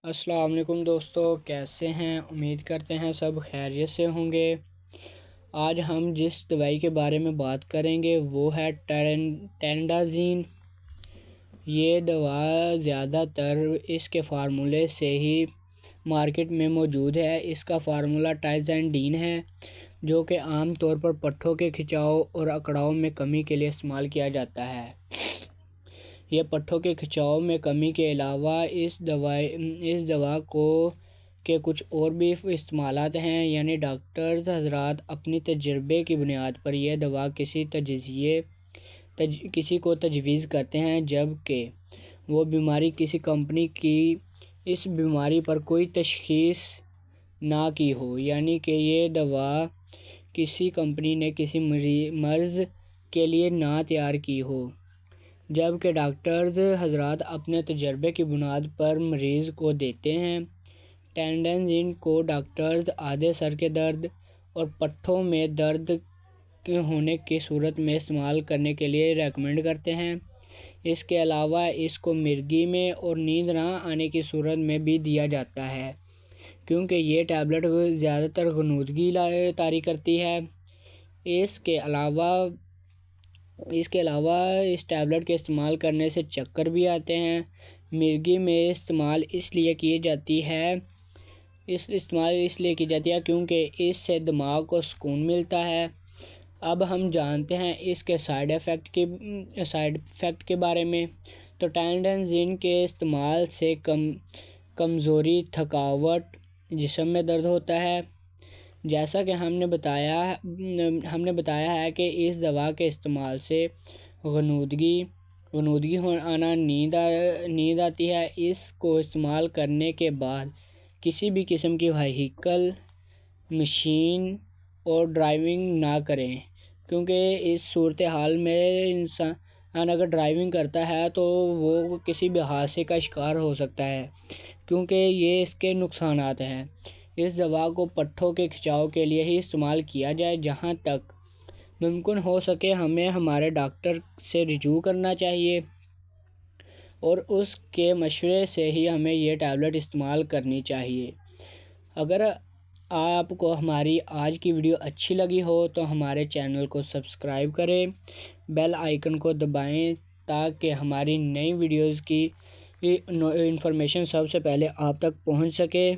السلام علیکم دوستو، کیسے ہیں؟ امید کرتے ہیں سب خیریت سے ہوں گے۔ آج ہم جس دوائی کے بارے میں بات کریں گے وہ ہے ٹینڈازین۔ یہ دوا زیادہ تر اس کے فارمولے سے ہی مارکیٹ میں موجود ہے۔ اس کا فارمولہ ٹائزینڈین ہے، جو کہ عام طور پر پٹھوں کے کھچاؤ اور اکڑاؤ میں کمی کے لیے استعمال کیا جاتا ہے۔ یہ پٹھوں کے کھچاؤ میں کمی کے علاوہ اس دوا کے کچھ اور بھی استعمالات ہیں، یعنی ڈاکٹرز حضرات اپنی تجربے کی بنیاد پر یہ دوا کسی کو تجویز کرتے ہیں جبکہ وہ بیماری کسی کمپنی کی اس بیماری پر کوئی تشخیص نہ کی ہو، یعنی کہ یہ دوا کسی کمپنی نے کسی مرض کے لیے نہ تیار کی ہو، جبکہ ڈاکٹرز حضرات اپنے تجربے کی بنیاد پر مریض کو دیتے ہیں۔ ٹینڈازین کو ڈاکٹرز آدھے سر کے درد اور پٹھوں میں درد ہونے کی صورت میں استعمال کرنے کے لیے ریکمینڈ کرتے ہیں۔ اس کے علاوہ اس کو مرگی میں اور نیند نہ آنے کی صورت میں بھی دیا جاتا ہے، کیونکہ یہ ٹیبلٹ زیادہ تر غنودگی طاری کرتی ہے۔ اس کے علاوہ اس ٹیبلٹ کے استعمال کرنے سے چکر بھی آتے ہیں۔ مرگی میں استعمال اس لیے کی جاتی ہے کیونکہ اس سے دماغ کو سکون ملتا ہے۔ اب ہم جانتے ہیں اس کے سائیڈ ایفیکٹ کے بارے میں۔ تو ٹینڈازین کے استعمال سے کمزوری، تھکاوٹ، جسم میں درد ہوتا ہے۔ جیسا کہ ہم نے بتایا ہے کہ اس دوا کے استعمال سے غنودگی آنا، نیند آتی ہے۔ اس کو استعمال کرنے کے بعد کسی بھی قسم کی وہیکل، مشین اور ڈرائیونگ نہ کریں، کیونکہ اس صورتحال میں انسان اگر ڈرائیونگ کرتا ہے تو وہ کسی بھی حادثے کا شکار ہو سکتا ہے، کیونکہ یہ اس کے نقصانات ہیں۔ اس دوا کو پٹھوں کے کھچاؤ کے لیے ہی استعمال کیا جائے۔ جہاں تک ممکن ہو سکے ہمیں ہمارے ڈاکٹر سے رجوع کرنا چاہیے اور اس کے مشورے سے ہی ہمیں یہ ٹیبلٹ استعمال کرنی چاہیے۔ اگر آپ کو ہماری آج کی ویڈیو اچھی لگی ہو تو ہمارے چینل کو سبسکرائب کریں، بیل آئیکن کو دبائیں تاکہ ہماری نئی ویڈیوز کی انفارمیشن سب سے پہلے آپ تک پہنچ سکے۔